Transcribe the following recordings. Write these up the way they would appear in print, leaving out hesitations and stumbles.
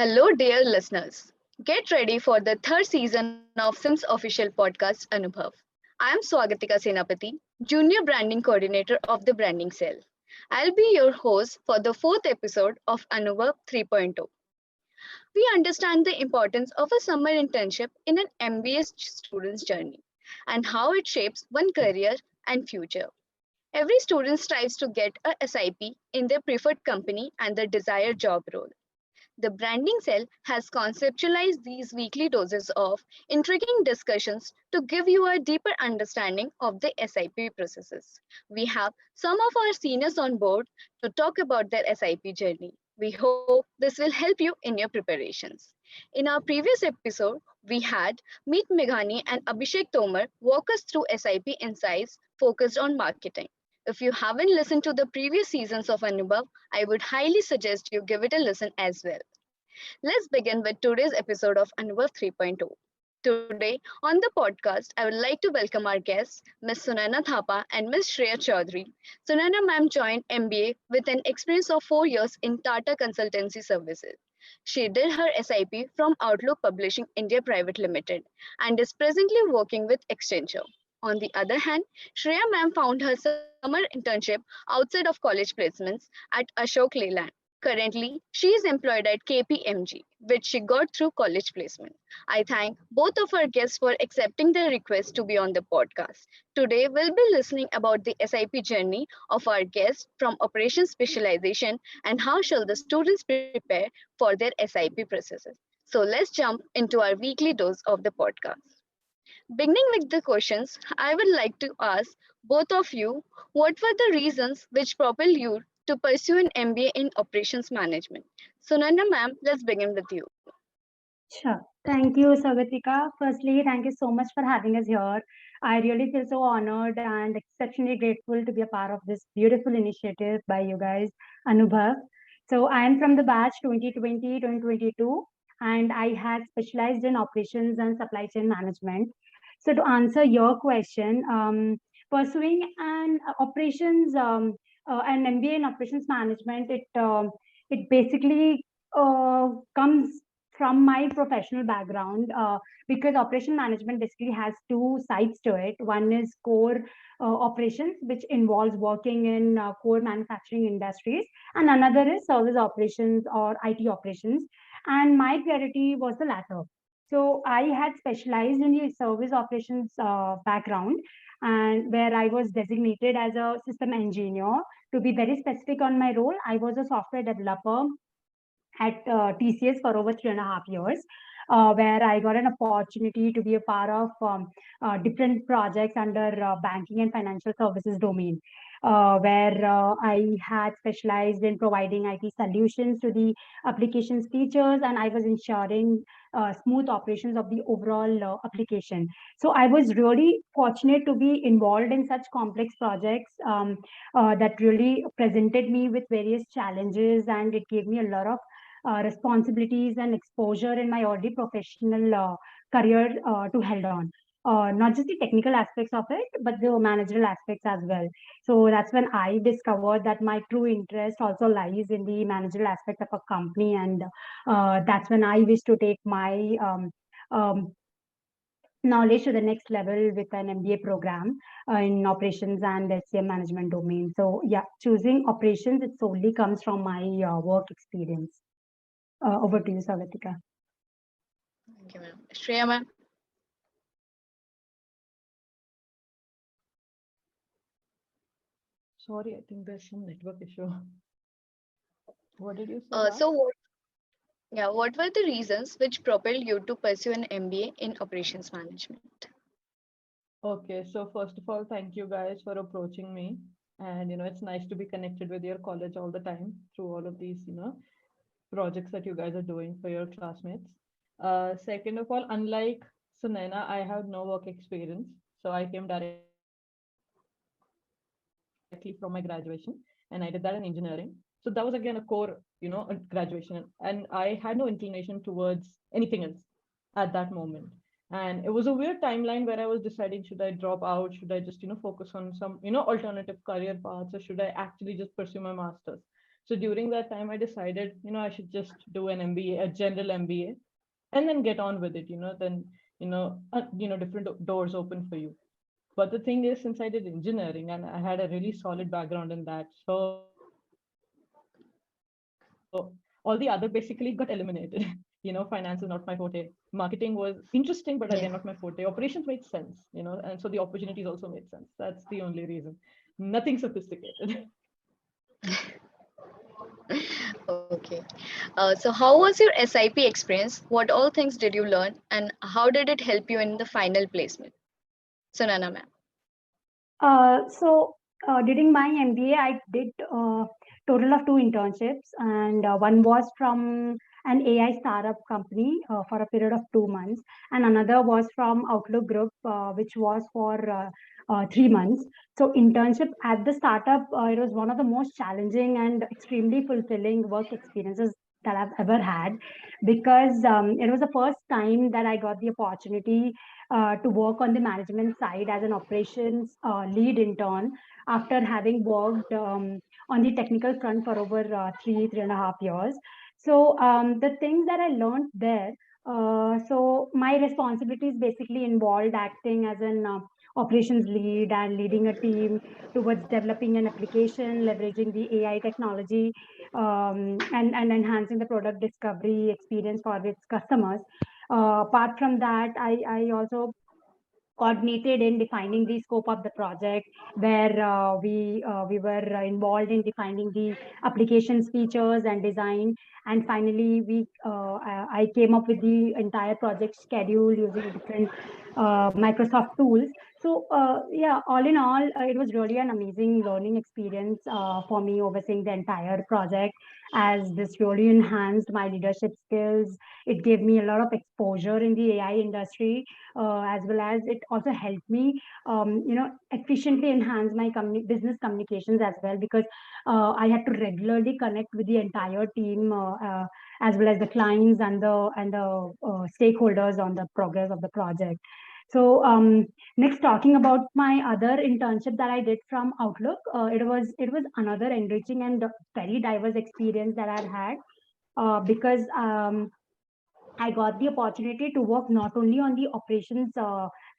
Hello, dear listeners. Get ready for the third season of SIMS official podcast, Anubhav. I am Swagatika Senapati, Junior Branding Coordinator of the Branding Cell. I'll be your host for the fourth episode of Anubhav 3.0. We understand the importance of a summer internship in an MBA student's journey and how it shapes one career and future. Every student strives to get a SIP in their preferred company and the desired job role. The branding cell has conceptualized these weekly doses of intriguing discussions to give you a deeper understanding of the SIP processes. We have some of our seniors on board to talk about their SIP journey. We hope this will help you in your preparations. In our previous episode, we had Meet Meghani and Abhishek Tomar walk us through SIP insights focused on marketing. If you haven't listened to the previous seasons of Anubhav, I would highly suggest you give it a listen as well. Let's begin with today's episode of Anubhav 3.0. Today on the podcast, I would like to welcome our guests, Ms. Sunaina Thapa and Ms. Shreya Chaudhary. Sunaina ma'am joined MBA with an experience of 4 years in Tata Consultancy Services. She did her SIP from Outlook Publishing India Private Limited and is presently working with Accenture. On the other hand, Shreya ma'am found her summer internship outside of college placements at Ashok Leyland. Currently, she is employed at KPMG, which she got through college placement. I thank both of our guests for accepting the request to be on the podcast. Today, we'll be listening about the SIP journey of our guests from operations specialization and how shall the students prepare for their SIP processes. So let's jump into our weekly dose of the podcast. Beginning with the questions, I would like to ask both of you what were the reasons which propelled you to pursue an MBA in operations management? Sunana ma'am, let's begin with you. Sure. Thank you, Sagatika. Firstly, thank you so much for having us here. I really feel so honored and exceptionally grateful to be a part of this beautiful initiative by you guys, Anubhav. So, I am from the batch 2020-2022, and I had specialized in operations and supply chain management. So, to answer your question, pursuing an MBA in operations management, it basically comes from my professional background, because operation management basically has two sides to it. One is core operations, which involves working in core manufacturing industries, and another is service operations or IT operations. And my priority was the latter. So I had specialized in the service operations background, and where I was designated as a system engineer. To be very specific on my role, I was a software developer at TCS for over 3.5 years, where I got an opportunity to be a part of different projects under banking and financial services domain, where I had specialized in providing IT solutions to the application's features, and I was ensuring smooth operations of the overall application. So I was really fortunate to be involved in such complex projects that really presented me with various challenges, and it gave me a lot of responsibilities and exposure in my already professional career to held on. Not just the technical aspects of it, but the managerial aspects as well. So that's when I discovered that my true interest also lies in the managerial aspect of a company, and that's when I wish to take my knowledge to the next level with an MBA program in operations and SCM management domain. So yeah, choosing operations, it solely comes from my work experience. Over to you, Sagatika. Thank you, ma'am. Shreya ma'am. Sorry, I think there's some network issue. What did you say Uh, last? so, what, what were the reasons which propelled you to pursue an MBA in operations management? Okay, so first of all, thank you guys for approaching me. And it's nice to be connected with your college all the time through all of these, projects that you guys are doing for your classmates. Second of all, unlike Sunaina, I have no work experience. So I came directly from my graduation and I did that in engineering. So that was again a core, graduation. And I had no inclination towards anything else at that moment. And it was a weird timeline where I was deciding, should I drop out? Should I just, focus on some, alternative career paths, or should I actually just pursue my master's? So during that time, I decided, I should just do an MBA, a general MBA, and then get on with it. Then different doors open for you. But the thing is, since I did engineering and I had a really solid background in that, so all the other basically got eliminated. Finance is not my forte. Marketing was interesting, but again, not my forte. Operations Yeah. made sense, and so the opportunities also made sense. That's the only reason. Nothing sophisticated. Okay. So how was your SIP experience? What all things did you learn, and how did it help you in the final placement? Sunana ma'am. During my MBA, I did total of two internships, and one was from an AI startup company for a period of 2 months, and another was from Outlook Group, which was for 3 months. So, internship at the startup, it was one of the most challenging and extremely fulfilling work experiences that I've ever had, because it was the first time that I got the opportunity to work on the management side as an operations lead intern after having worked on the technical front for over 3.5 years. So the things that I learned there, so my responsibilities basically involved acting as an operations lead and leading a team towards developing an application, leveraging the AI technology, and enhancing the product discovery experience for its customers. Apart from that, I also coordinated in defining the scope of the project, where we were involved in defining the application's features and design, and finally I came up with the entire project schedule using different Microsoft tools. So yeah, all in all, it was really an amazing learning experience for me overseeing the entire project, as this really enhanced my leadership skills. It gave me a lot of exposure in the AI industry, as well as it also helped me, efficiently enhance my business communications as well, because I had to regularly connect with the entire team, as well as the clients and the stakeholders on the progress of the project. So next, talking about my other internship that I did from Outlook, it was another enriching and very diverse experience that I've had, because I got the opportunity to work not only on the operations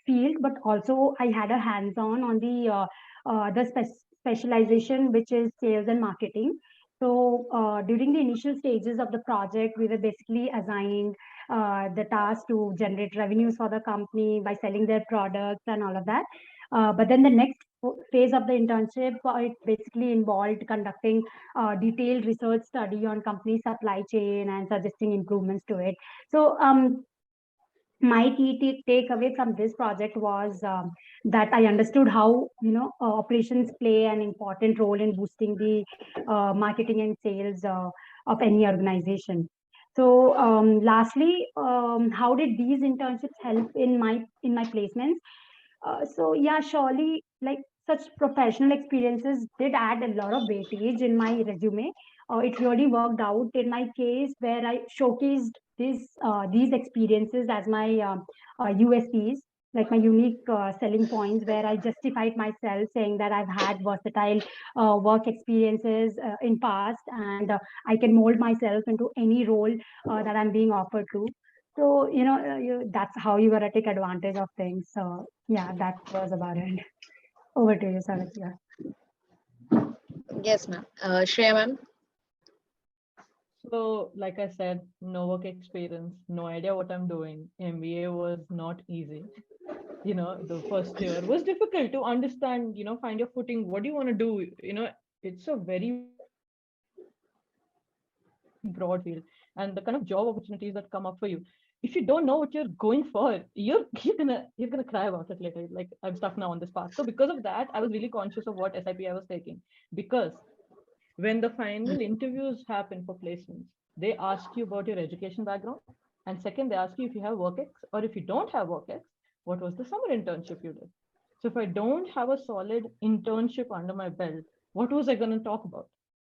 field, but also I had a hands-on on the specialization, which is sales and marketing. So during the initial stages of the project, we were basically assigned the task to generate revenues for the company by selling their products and all of that. But then the next phase of the internship, it basically involved conducting detailed research study on company supply chain and suggesting improvements to it. So my key takeaway from this project was that I understood how operations play an important role in boosting the marketing and sales of any organization. So lastly, how did these internships help in my placements? So yeah, surely, like, such professional experiences did add a lot of weightage in my resume. It really worked out in my case, where I showcased these experiences as my USPs, like my unique selling points, where I justified myself, saying that I've had versatile work experiences in past, and I can mold myself into any role that I'm being offered to. So that's how you gotta take advantage of things. So yeah, that was about it. Over to you, Savitya. Yes, ma'am. Shreya ma'am. So, like I said, no work experience, no idea what I'm doing. MBA was not easy. The first year was difficult to understand, find your footing. What do you want to do? It's a very broad field, and the kind of job opportunities that come up for you. If you don't know what you're going for, you're gonna cry about it later. Like, I'm stuck now on this path. So because of that, I was really conscious of what SIP I was taking, because when the final interviews happen for placements, they ask you about your education background. And second, they ask you if you have work ex, or if you don't have work ex, what was the summer internship you did? So if I don't have a solid internship under my belt, what was I going to talk about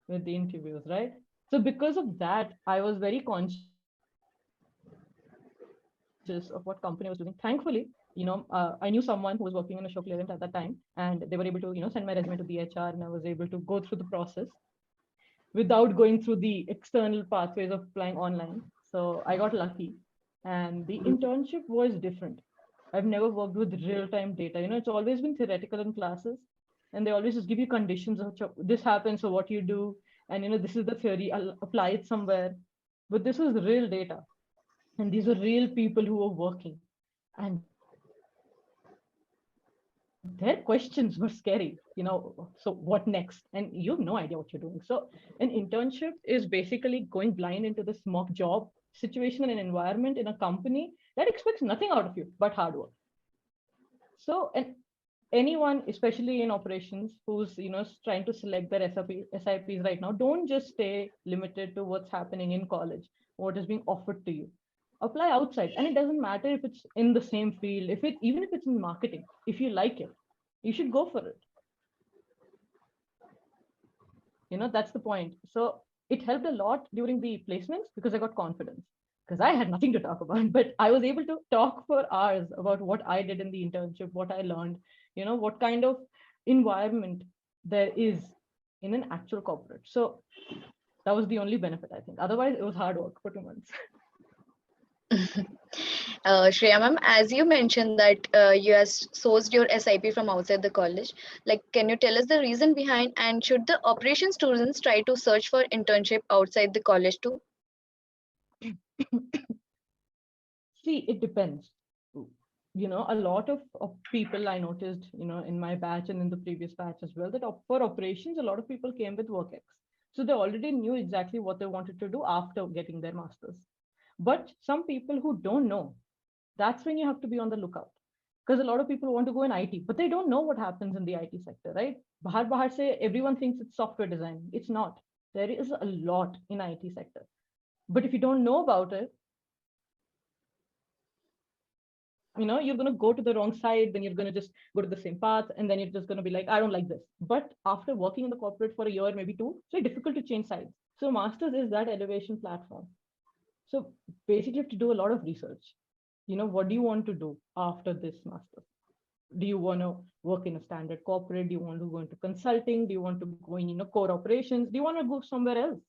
with the interviews, right? So because of that, I was very conscious of what company was doing. Thankfully, I knew someone who was working in a show clearance at that time, and they were able to, send my resume to the HR, and I was able to go through the process. without going through the external pathways of applying online. So I got lucky. And the internship was different. I've never worked with real-time data. It's always been theoretical in classes, and they always just give you conditions of this happens, so what you do, and this is the theory. I'll apply it somewhere. But this was real data, and these were real people who were working, and their questions were scary. So what next? And you have no idea what you're doing. So an internship is basically going blind into this mock job situation and an environment in a company that expects nothing out of you but hard work. So, and anyone, especially in operations, who's trying to select their SIPs right now, don't just stay limited to what's happening in college, what is being offered to you. Apply outside, and it doesn't matter if it's in the same field. Even if it's in marketing, if you like it, you should go for it. That's the point. So it helped a lot during the placements because I got confidence, because I had nothing to talk about, but I was able to talk for hours about what I did in the internship, what I learned, what kind of environment there is in an actual corporate. So that was the only benefit, I think. Otherwise, it was hard work for 2 months. Shreya ma'am, as you mentioned that you have sourced your SIP from outside the college, like, can you tell us the reason behind, and should the operation students try to search for internship outside the college too? See, it depends. A lot of people I noticed, in my batch and in the previous batch as well, that for operations, a lot of people came with WorkX. So they already knew exactly what they wanted to do after getting their masters. But some people who don't know, that's when you have to be on the lookout. Because a lot of people want to go in IT, but they don't know what happens in the IT sector, right? Bahar say everyone thinks it's software design. It's not. There is a lot in IT sector. But if you don't know about it, you're going to go to the wrong side, then you're going to just go to the same path, and then you're just going to be like, I don't like this. But after working in the corporate for a year, maybe 2, it's very difficult to change sides. So masters is that elevation platform. So basically you have to do a lot of research. What do you want to do after this master? Do you want to work in a standard corporate? Do you want to go into consulting? Do you want to go in core operations? Do you want to go somewhere else?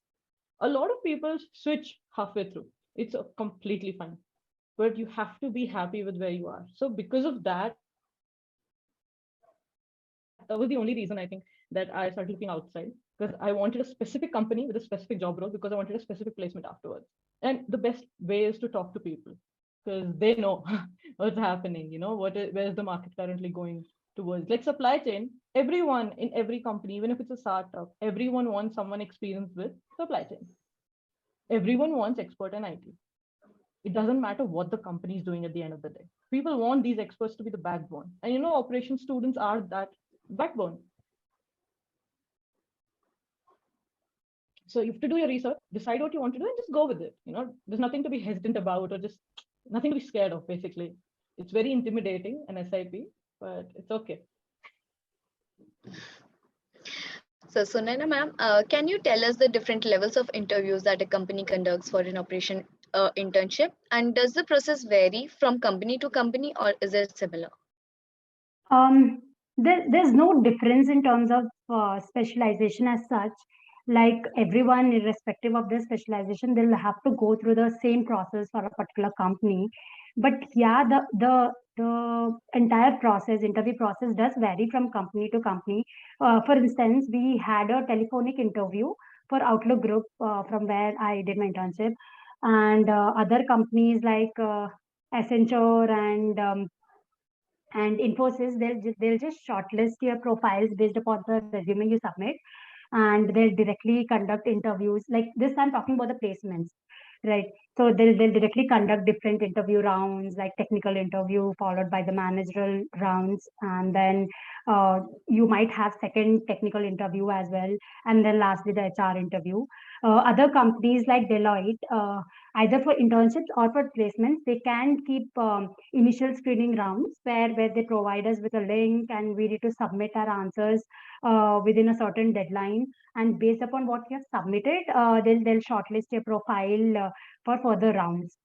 A lot of people switch halfway through. It's completely fine, but you have to be happy with where you are. So because of that, that was the only reason I think that I started looking outside, because I wanted a specific company with a specific job role, because I wanted a specific placement afterwards. And the best way is to talk to people, because they know what's happening, where's the market currently going towards. Like supply chain, everyone in every company, even if it's a startup, everyone wants someone experienced with supply chain. Everyone wants expert in IT. It doesn't matter what the company is doing at the end of the day. People want these experts to be the backbone. And operations students are that backbone. So you have to do your research, decide what you want to do, and just go with it. There's nothing to be hesitant about, or just nothing to be scared of, basically. It's very intimidating, an SIP, but it's okay. So Sunaina ma'am, can you tell us the different levels of interviews that a company conducts for an operation internship? And does the process vary from company to company, or is it similar? There's no difference in terms of specialization as such. Like everyone, irrespective of their specialization, they'll have to go through the same process for a particular company. But yeah, the entire process, interview process, does vary from company to company. For instance, we had a telephonic interview for Outlook Group from where I did my internship, and other companies like Accenture and Infosys, they'll just shortlist your profiles based upon the resume you submit, and they'll directly conduct interviews. Like this, I'm talking about the placements, right? So they'll directly conduct different interview rounds, like technical interview followed by the managerial rounds, and then you might have second technical interview as well, and then lastly the HR interview. Other companies like Deloitte, either for internships or for placements, they can keep initial screening rounds where they provide us with a link, and we need to submit our answers within a certain deadline. And based upon what you have submitted, they'll shortlist your profile for further rounds.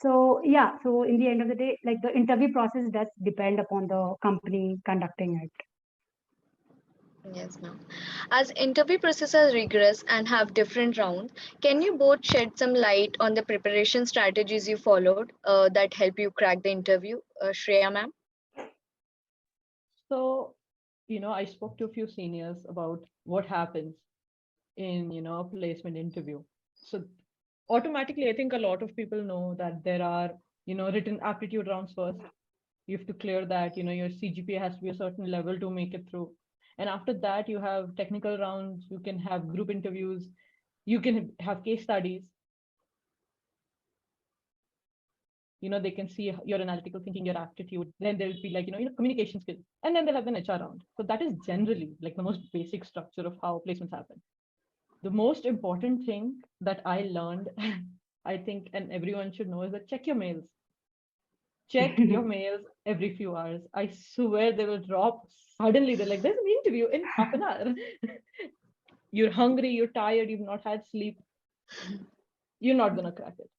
So yeah, so in the end of the day, like, the interview process does depend upon the company conducting it. Yes, ma'am. As interview processes rigorous and have different rounds, can you both shed some light on the preparation strategies you followed that help you crack the interview, Shreya, ma'am? So, I spoke to a few seniors about what happens in, a placement interview. So automatically, I think a lot of people know that there are, written aptitude rounds first. You have to clear that, your CGPA has to be a certain level to make it through. And after that, you have technical rounds, you can have group interviews, you can have case studies. They can see your analytical thinking, your aptitude. Then there'll be like, communication skills. And then they'll have an HR round. So that is generally like the most basic structure of how placements happen. The most important thing that I learned, I think, and everyone should know, is that check your mails. Check your mails every few hours. I swear they will drop suddenly. They're like, there's an interview in half an hour. You're hungry, you're tired, you've not had sleep. You're not going to crack it.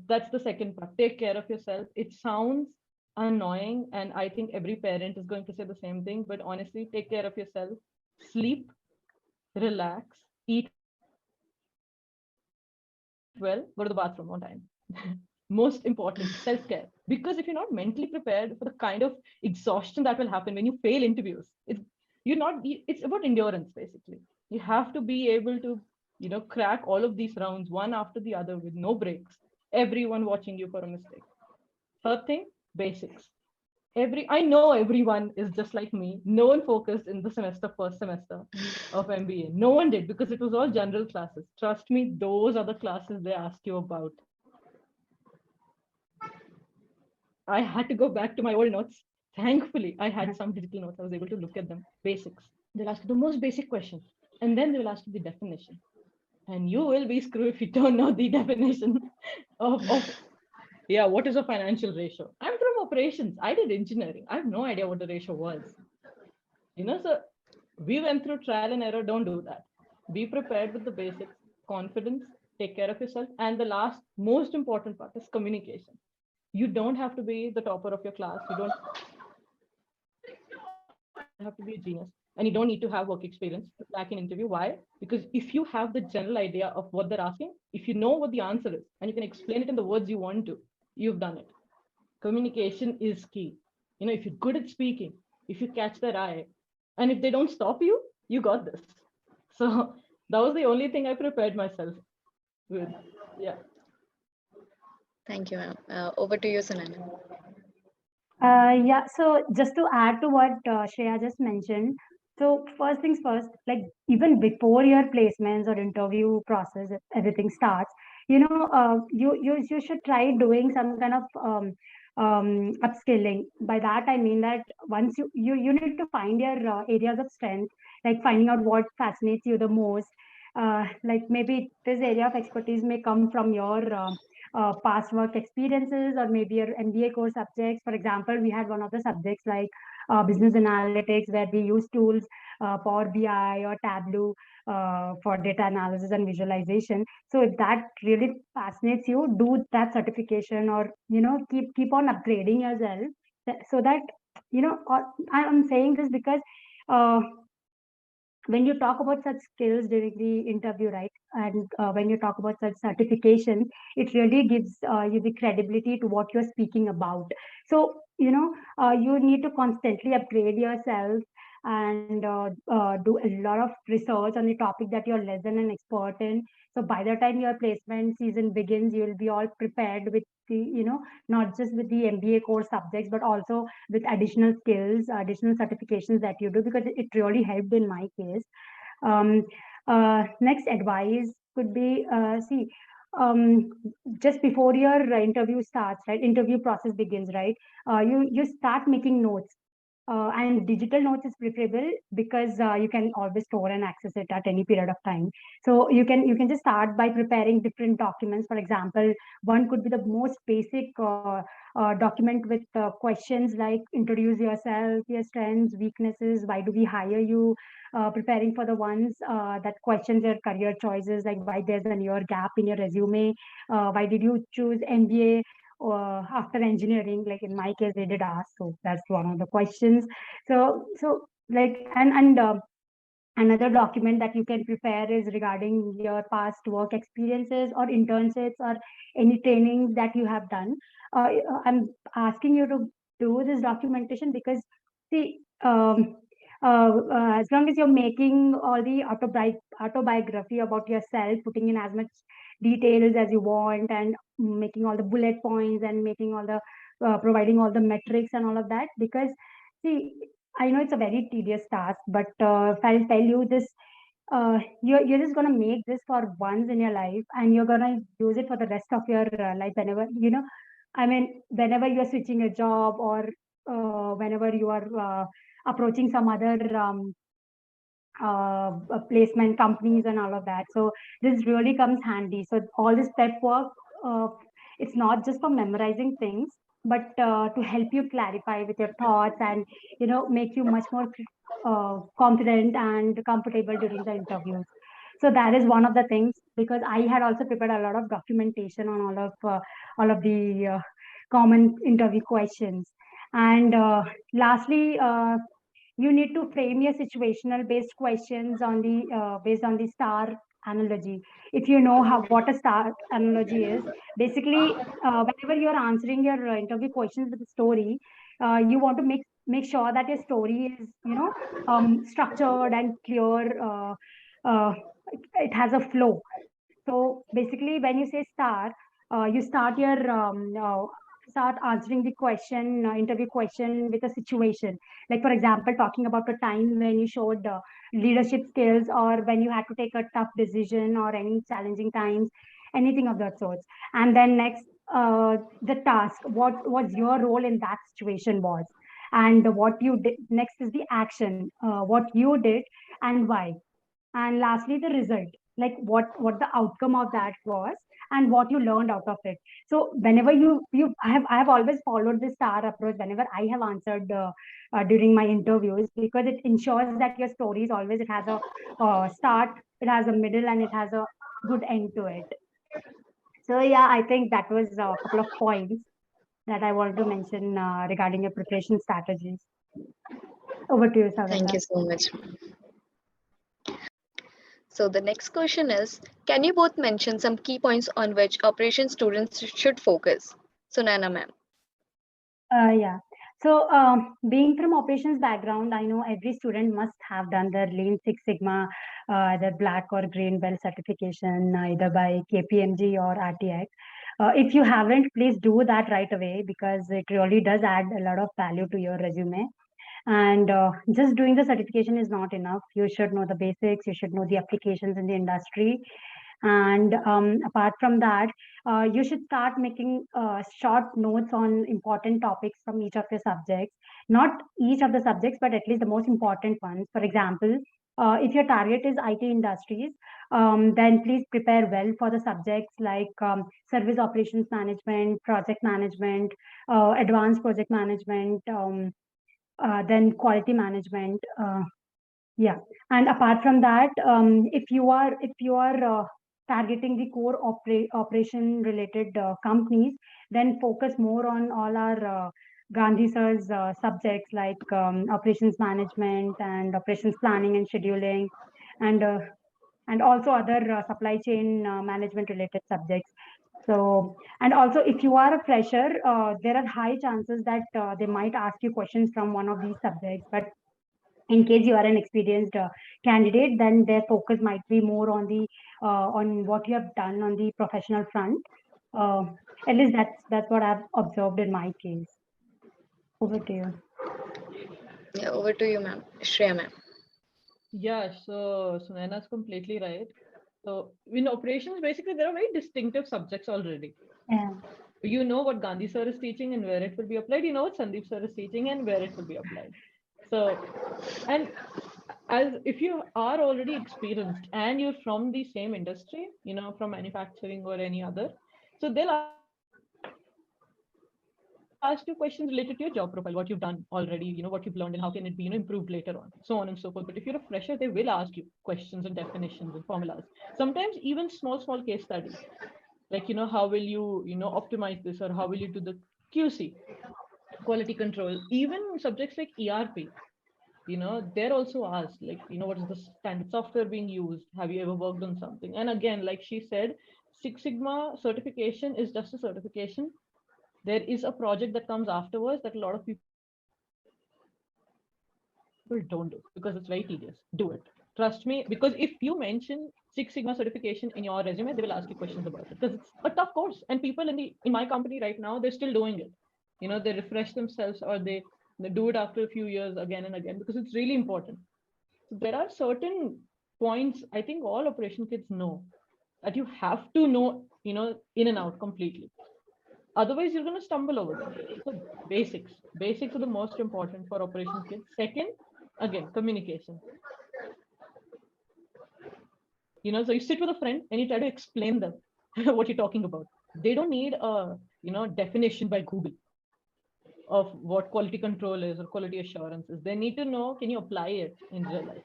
That's the second part. Take care of yourself. It sounds annoying, and I think every parent is going to say the same thing, but honestly, take care of yourself. Sleep, relax, eat well, go to the bathroom on time. Most important, self-care. Because if you're not mentally prepared for the kind of exhaustion that will happen when you fail interviews, it's about endurance basically. You have to be able to, crack all of these rounds one after the other with no breaks. Everyone watching you for a mistake. Third thing, basics. I know everyone is just like me. No one focused in the first semester of MBA. No one did because it was all general classes. Trust me, those are the classes they ask you about. I had to go back to my old notes. Thankfully, I had some digital notes. I was able to look at them. Basics. They'll ask you the most basic question, and then they will ask you the definition. And you will be screwed if you don't know the definition of yeah, what is a financial ratio? I'm from operations. I did engineering. I have no idea what the ratio was. So we went through trial and error. Don't do that. Be prepared with the basics, confidence, take care of yourself. And the last, most important part is communication. You don't have to be the topper of your class. You don't have to be a genius, and you don't need to have work experience to crack an interview. Why? Because if you have the general idea of what they're asking, if you know what the answer is, and you can explain it in the words you want to, you've done it. Communication is key. If you're good at speaking, if you catch their eye, and if they don't stop you, you got this. So that was the only thing I prepared myself with. Yeah. Thank you, ma'am. Over to you, Sunaina. Yeah, so just to add to what Shreya just mentioned, so first things first, like even before your placements or interview process, if everything starts, you should try doing some kind of upskilling. By that I mean that once you need to find your areas of strength, like finding out what fascinates you the most. Like maybe this area of expertise may come from your past work experiences or maybe your MBA core subjects. For example, we had one of the subjects like business analytics where we use tools, Power BI or Tableau for data analysis and visualization. So if that really fascinates you, do that certification or keep on upgrading yourself so that I'm saying this because uh, when you talk about such skills during the interview, right, and when you talk about such certification, it really gives you the credibility to what you're speaking about. So you need to constantly upgrade yourself and do a lot of research on the topic that you're less than an expert in. So by the time your placement season begins, you'll be all prepared with the not just with the MBA core subjects but also with additional skills, additional certifications that you do, because it really helped in my case. Um, Next advice could be see, um, just before your interview starts, right? Interview process begins, right? You start making notes. And digital notes is preferable because you can always store and access it at any period of time. So you can just start by preparing different documents. For example, one could be the most basic document with questions like introduce yourself, your strengths, weaknesses, why do we hire you, preparing for the ones that questions your career choices, like why there's a year gap in your resume, why did you choose MBA after engineering, like in my case they did ask, so that's one of the questions. So like and Another document that you can prepare is regarding your past work experiences or internships or any trainings that you have done. I'm asking you to do this documentation because, see, as long as you're making all the autobiography about yourself, putting in as much details as you want, and making all the bullet points and making all the providing all the metrics and all of that, because see, I know it's a very tedious task, but if I'll tell you this, you're just gonna make this for once in your life, and you're gonna use it for the rest of your life. Whenever I mean, whenever you're switching a job, or whenever you are approaching some other placement companies and all of that. So this really comes handy. So all this prep work, uh, it's not just for memorizing things, but to help you clarify with your thoughts, and make you much more confident and comfortable during the interviews. So that is one of the things, because I had also prepared a lot of documentation on all of the common interview questions. And lastly, you need to frame your situational based questions on the based on the star analogy. If you know what a star analogy is, basically, whenever you're answering your interview questions with a story, you want to make sure that your story is structured and clear. It has a flow. So basically, when you say star, you start answering the interview question with a situation. Like, for example, talking about a time when you showed leadership skills, or when you had to take a tough decision, or any challenging times, anything of that sort. And then next, the task. What was your role in that situation was, and what you did. Next is the action. What you did and why. And lastly, the result, like what the outcome of that was, and what you learned out of it. So whenever I have always followed this star approach whenever I have answered during my interviews, because it ensures that your story is always, it has a start, it has a middle, and it has a good end to it. So yeah, I think that was a couple of points that I wanted to mention regarding your preparation strategies. Over to you, Thank Savita. you so much. So the next question is, can you both mention some key points on which operation students should focus? Sunaina ma'am. Yeah. So, being from operations background, I know every student must have done their Lean Six Sigma, either black or green belt certification, either by KPMG or RTX. If you haven't, please do that right away, because it really does add a lot of value to your resume. And just doing the certification is not enough. You should know the basics, you should know the applications in the industry. And apart from that, you should start making short notes on important topics from each of your subjects. Not each of the subjects, but at least the most important ones. For example, if your target is IT industries, then please prepare well for the subjects like service operations management, project management, advanced project management, then quality management. Yeah, and apart from that, if you are targeting the core operation related companies, then focus more on all our Gandhi sir's subjects like operations management and operations planning and scheduling, and uh, and also other supply chain management related subjects. So, and also, if you are a fresher, there are high chances that they might ask you questions from one of these subjects. But in case you are an experienced candidate, then their focus might be more on the on what you have done on the professional front. Uh, at least that's what I've observed in my case. Over to you. Yeah, over to you, ma'am. Shreya ma'am. Yeah, so Sunaina's completely right. So in operations, basically, there are very distinctive subjects already. Yeah. You know what Gandhi sir is teaching and where it will be applied. You know what Sandeep sir is teaching and where it will be applied. So, and as if you are already experienced and you're from the same industry, from manufacturing or any other, so they'll ask you questions related to your job profile, what you've done already, what you've learned, and how can it be, improved later on, so on and so forth. But if you're a fresher, they will ask you questions and definitions and formulas. Sometimes even small case studies, like how will you optimize this, or how will you do the QC, quality control, even subjects like ERP. they're also asked, like, what is the standard software being used? Have you ever worked on something? And again, like she said, Six Sigma certification is just a certification. There is a project that comes afterwards that a lot of people don't do because it's very tedious. Do it. Trust me, because if you mention Six Sigma certification in your resume, they will ask you questions about it because it's a tough course. And people in my company right now, they're still doing it. They refresh themselves, or they do it after a few years again and again because it's really important. So there are certain points I think all operation kids know that you have to know, in and out completely. Otherwise, you're going to stumble over them. So basics are the most important for operation kids. Second, again, communication. So you sit with a friend and you try to explain them what you're talking about. They don't need a definition by Google of what quality control is or quality assurance is. They need to know, can you apply it in real life?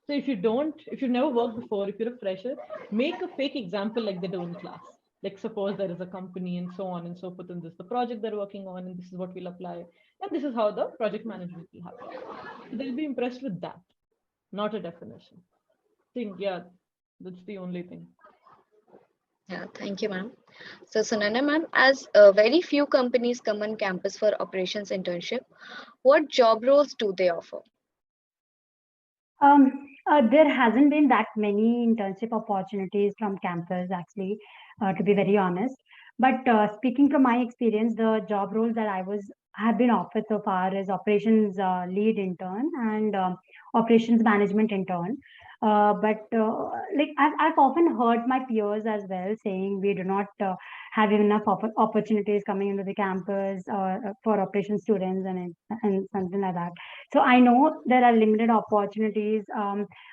So if you've never worked before, if you're a fresher, make a fake example like they do in class. Like suppose there is a company and so on and so forth, and this is the project they're working on, and this is what we'll apply, and this is how the project management will happen. So they'll be impressed with that, not a definition. Yeah, that's the only thing. Yeah, thank you, ma'am. So, Sunaina, ma'am, as very few companies come on campus for operations internship, what job roles do they offer? There hasn't been that many internship opportunities from campus, actually, to be very honest. But speaking from my experience, the job roles that I was have been offered so far is operations lead intern and operations management intern. But like I've often heard my peers as well saying we do not have enough opportunities coming into the campus for operations students and something like that. So I know there are limited opportunities,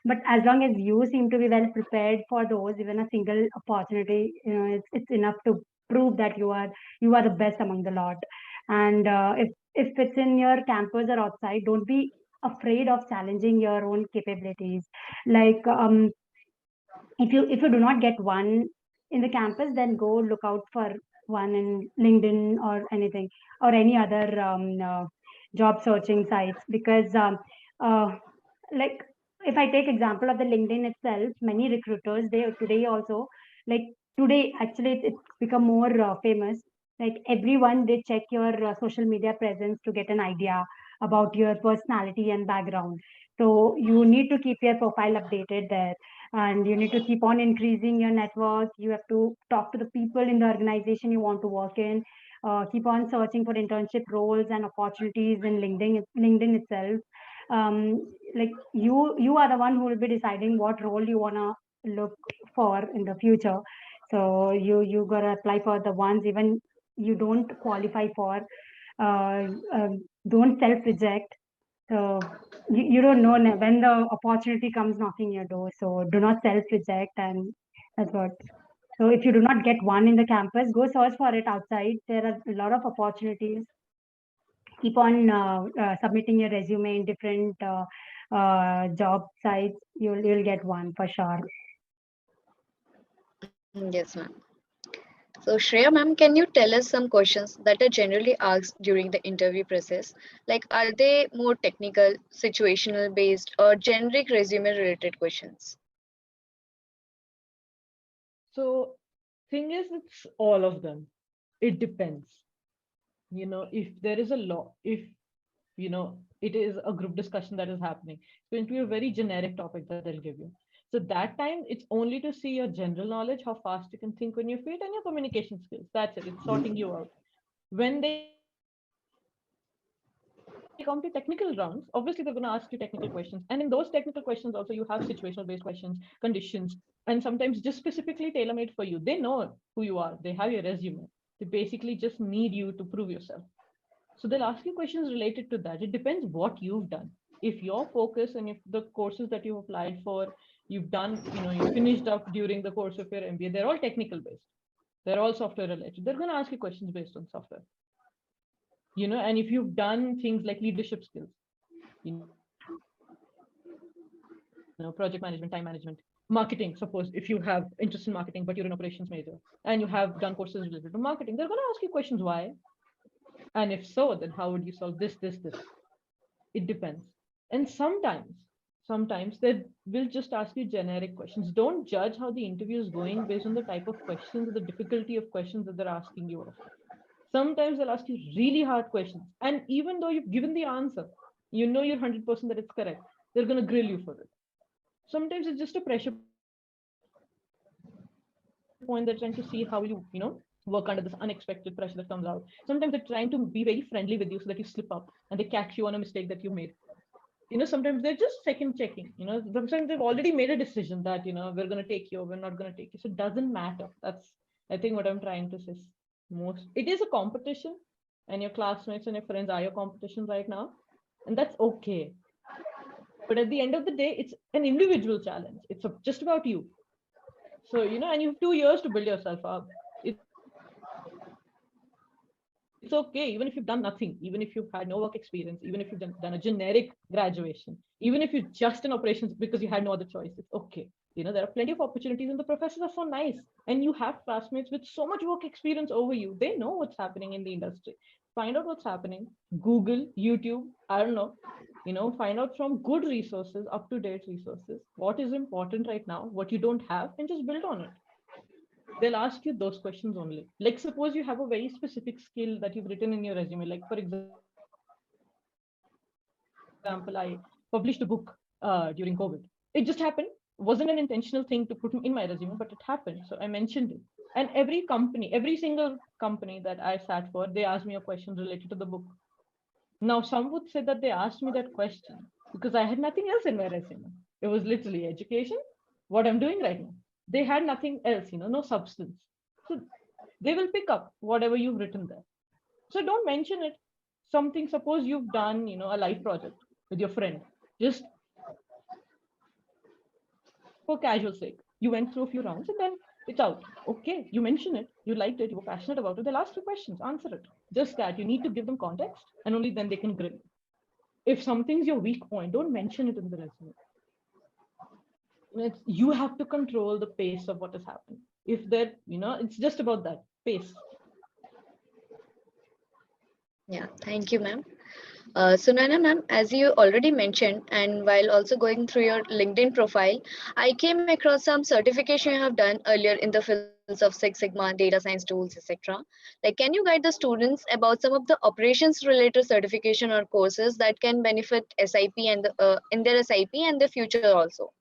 but as long as you seem to be well prepared for those, even a single opportunity, it's enough to prove that you are the best among the lot. And if it's in your campus or outside, don't be afraid of challenging your own capabilities. Like if you do not get one in the campus, then go look out for one in LinkedIn or anything or any other job searching sites because uh, like if I take example of the LinkedIn itself, many recruiters they today also like today actually it's become more famous. Like everyone they check your social media presence to get an idea about your personality and background. So you need to keep your profile updated there and you need to keep on increasing your network. You have to talk to the people in the organization you want to work in. Keep on searching for internship roles and opportunities in LinkedIn itself. Like you are the one who will be deciding what role you want to look for in the future. So you gotta apply for the ones even you don't qualify for. uh, don't self reject. So you don't know when the opportunity comes knocking your door. So do not self reject, and that's what. So if you do not get one in the campus, go search for it outside. There are a lot of opportunities. Keep on submitting your resume in different job sites. You'll get one for sure. Yes, ma'am. So, Shreya, ma'am, can you tell us some questions that are generally asked during the interview process? Like, are they more technical, situational based, or generic resume related questions? So thing is, it's all of them. It depends. If there is a law, if it is a group discussion that is happening, it's going to be a very generic topic that they'll give you. So that time it's only to see your general knowledge, how fast you can think on your feet, and your communication skills. That's it. It's sorting you out. When they come to technical rounds, obviously they're going to ask you technical questions, and in those technical questions also you have situational based questions, conditions, and sometimes just specifically tailor made for you. They know who you are, they have your resume. They basically just need you to prove yourself. So they'll ask you questions related to that. It depends what you've done. If your focus and if the courses that you've applied for, you've done, you finished up during the course of your MBA, they're all technical based. They're all software related. They're going to ask you questions based on software. And if you've done things like leadership skills, project management, time management, marketing, suppose if you have interest in marketing, but you're an operations major and you have done courses related to marketing, they're going to ask you questions why. And if so, then how would you solve this? It depends. And And sometimes they will just ask you generic questions. Don't judge how the interview is going based on the type of questions or the difficulty of questions that they're asking you of. Sometimes they'll ask you really hard questions, and even though you've given the answer, you know you're 100% that it's correct, they're going to grill you for it. Sometimes it's just a pressure point. They're trying to see how will you, work under this unexpected pressure that comes out. Sometimes they're trying to be very friendly with you so that you slip up and they catch you on a mistake that you made. Sometimes they're just second checking. Sometimes they've already made a decision that, we're going to take you or we're not going to take you. So it doesn't matter. That's, I think, what I'm trying to say. Most, it is a competition, and your classmates and your friends are your competition right now, and that's okay. But at the end of the day, it's an individual challenge. It's just about you. So, and you have 2 years to build yourself up. It's okay, even if you've done nothing, even if you've had no work experience, even if you've done a generic graduation, even if you're just in operations because you had no other choice, it's okay. There are plenty of opportunities, and the professors are so nice. And you have classmates with so much work experience over you. They know what's happening in the industry. Find out what's happening. Google, YouTube, I don't know. Find out from good resources, up-to-date resources, what is important right now, what you don't have, and just build on it. They'll ask you those questions only. Like, suppose you have a very specific skill that you've written in your resume. Like, for example, I published a book during COVID. It just happened. Wasn't an intentional thing to put in my resume, but it happened. So I mentioned it. And every company, every single company that I sat for, they asked me a question related to the book. Now, some would say that they asked me that question because I had nothing else in my resume. It was literally education, what I'm doing right now. They had nothing else, no substance. So they will pick up whatever you've written there. So don't mention it. Something, suppose you've done, a life project with your friend, just for casual sake. You went through a few rounds and then it's out. Okay, you mention it, you liked it, you were passionate about it. They'll ask you questions, answer it. Just that you need to give them context, and only then they can grill. If something's your weak point, don't mention it in the resume. You have to control the pace of what is happening. If that, it's just about that pace. Yeah, thank you, ma'am. Sunaina ma'am, as you already mentioned, and while also going through your LinkedIn profile, I came across some certification you have done earlier in the fields of Six Sigma, data science tools, etc. Like, can you guide the students about some of the operations related certification or courses that can benefit SIP and in their SIP and the future also?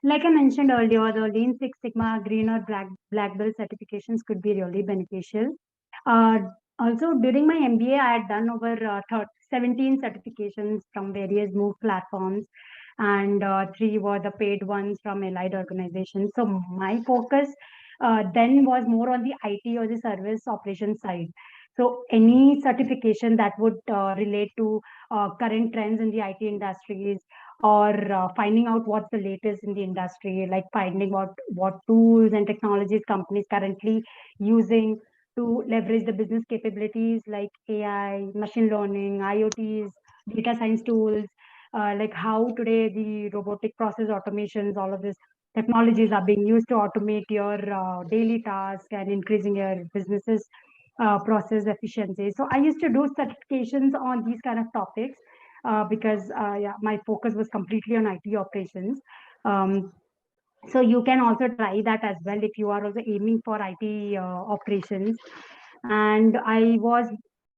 Like I mentioned earlier, the Lean Six Sigma, Green or Black Belt certifications could be really beneficial. Uh, Also, during my MBA, I had done over 17 certifications from various Move platforms, and 3 were the paid ones from allied organizations. So my focus then was more on the IT or the service operations side. So any certification that would relate to current trends in the IT industries, or finding out what's the latest in the industry, like finding what tools and technologies companies currently using to leverage the business capabilities like AI, machine learning, IoTs, data science tools, like how today the robotic process automations, all of these technologies are being used to automate your daily tasks and increasing your business's process efficiency. So I used to do certifications on these kind of topics because yeah, my focus was completely on IT operations. Um, so you can also try that as well if you are also aiming for IT operations. And I was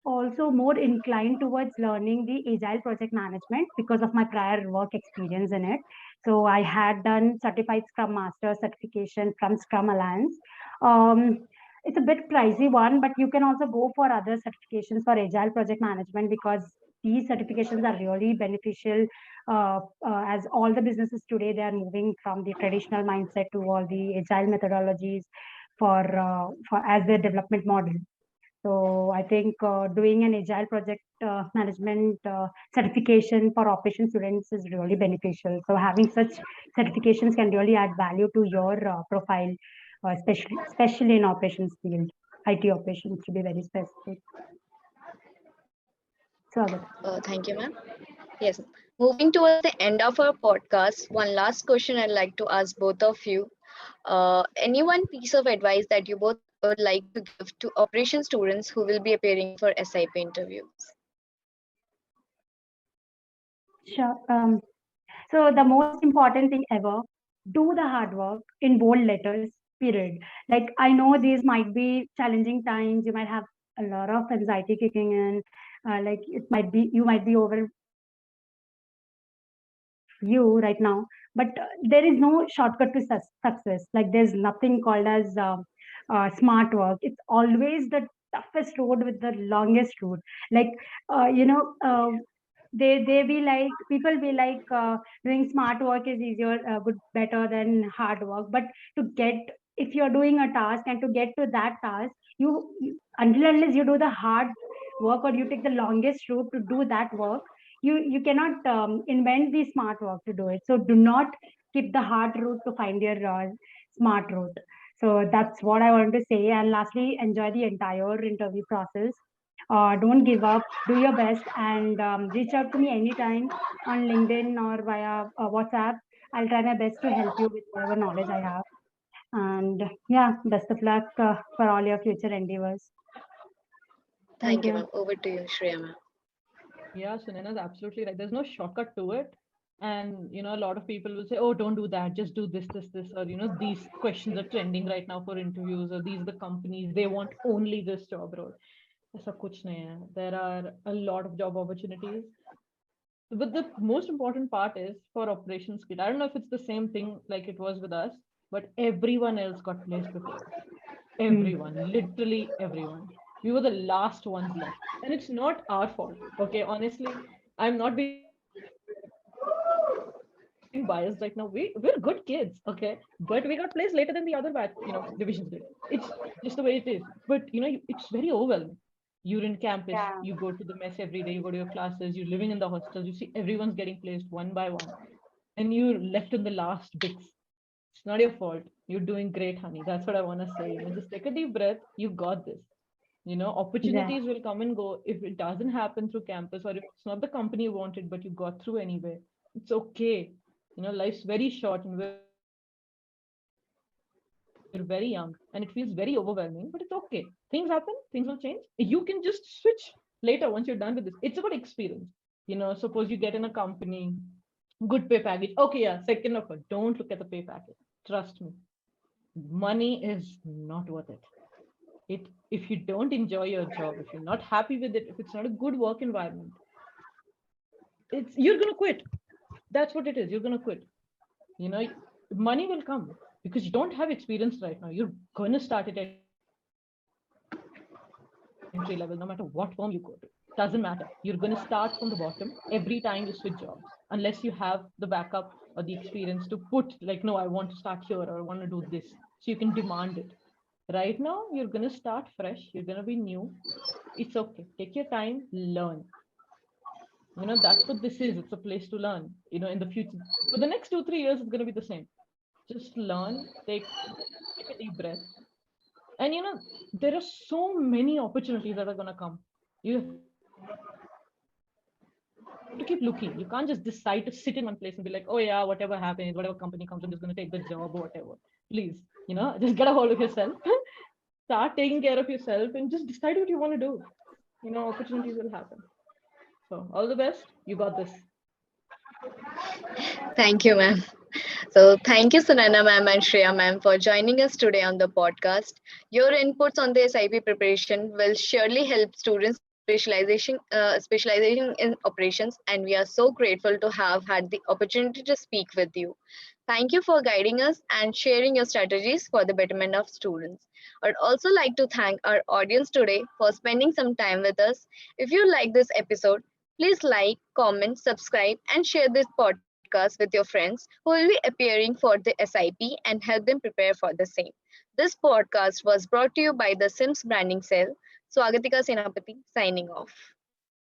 also more inclined towards learning the agile project management because of my prior work experience in it. So I had done certified Scrum Master certification from Scrum Alliance. Um, it's a bit pricey one, but you can also go for other certifications for agile project management because these certifications are really beneficial as all the businesses today, they are moving from the traditional mindset to all the agile methodologies for as their development model. So I think doing an agile project management certification for operation students is really beneficial. So having such certifications can really add value to your profile, especially in operations field, IT operations to be very specific. So Thank you, ma'am. Yes. Moving towards the end of our podcast, one last question I'd like to ask both of you. Any one piece of advice that you both would like to give to operation students who will be appearing for SIP interviews? Sure. So the most important thing ever, do the hard work in bold letters, period. Like I know these might be challenging times. You might have a lot of anxiety kicking in. Like it might be, you might be over you right now, but there is no shortcut to success. Like there's nothing called as smart work. It's always the toughest road with the longest route. Like they be like, people be like, doing smart work is easier, good, better than hard work. But to get, if you're doing a task and to get to that task, until unless you do the hard work or you take the longest route to do that work, you cannot invent the smart work to do it. So do not skip the hard route to find your smart route. So that's what I want to say. And lastly, enjoy the entire interview process. Don't give up, do your best, and reach out to me anytime on LinkedIn or via WhatsApp. I'll try my best to help you with whatever knowledge I have. And yeah, best of luck for all your future endeavors. Thank Thank you, you. ma'am. Over to you, Shreya, ma'am. Yeah, Sunaina is absolutely right. There's no shortcut to it. And a lot of people will say, oh, don't do that, just do this, or these questions are trending right now for interviews, or these are the companies, they want only this job role. ऐसा कुछ नहीं है. There are a lot of job opportunities. But the most important part is for operations kit. I don't know if it's the same thing like it was with us, but everyone else got placed before us. Everyone, literally everyone. We were the last ones left. And it's not our fault. Okay, honestly, I'm not being biased right now. We're good kids, okay? But we got placed later than the other batch, divisions did. It's just the way it is. But it's very overwhelming. You're in campus, Yeah. you go to the mess every day, you go to your classes, you're living in the hostels, you see everyone's getting placed one by one, and you're left in the last bits. It's not your fault. You're doing great, honey. That's what I want to say. Just take a deep breath. You got this. Yeah. Opportunities will come and go. If it doesn't happen through campus, or if it's not the company you wanted, but you got through anyway, it's okay. Life's very short and we're very young and it feels very overwhelming, but it's okay. Things happen, things will change. You can just switch later once you're done with this. It's about experience. Suppose you get in a company, good pay package. Okay, yeah, second of all, don't look at the pay package. Trust me. Money is not worth it. If you don't enjoy your job, if you're not happy with it, if it's not a good work environment, you're gonna quit. That's what it is. You're gonna quit. Money will come because you don't have experience right now. You're gonna start at entry level, no matter what firm you go to. Doesn't matter. You're gonna start from the bottom every time you switch jobs, unless you have the backup or the experience to put like, no, I want to start here or I want to do this. So you can demand it. Right now, you're gonna start fresh. You're gonna be new. It's okay. Take your time, learn. That's what this is. It's a place to learn. In the future, for the next 2-3 years, it's gonna be the same. Just learn, take a deep breath. And there are so many opportunities that are gonna come. You have to keep looking. You can't just decide to sit in one place and be like, oh yeah, whatever happens, whatever company comes, I'm just gonna take the job or whatever. Please, just get a hold of yourself. Start taking care of yourself and just decide what you want to do. Opportunities will happen. So all the best. You got this. Thank you, ma'am. So, thank you, Sunaina ma'am and Shreya ma'am, for joining us today on the podcast. Your inputs on the SIP preparation will surely help students specialization in operations, and we are so grateful to have had the opportunity to speak with you. Thank you for guiding us and sharing your strategies for the betterment of students. I'd also like to thank our audience today for spending some time with us. If you like this episode, please like, comment, subscribe, and share this podcast with your friends who will be appearing for the SIP and help them prepare for the same. This podcast was brought to you by the SIMS Branding Cell. Swagatika Senapati signing off.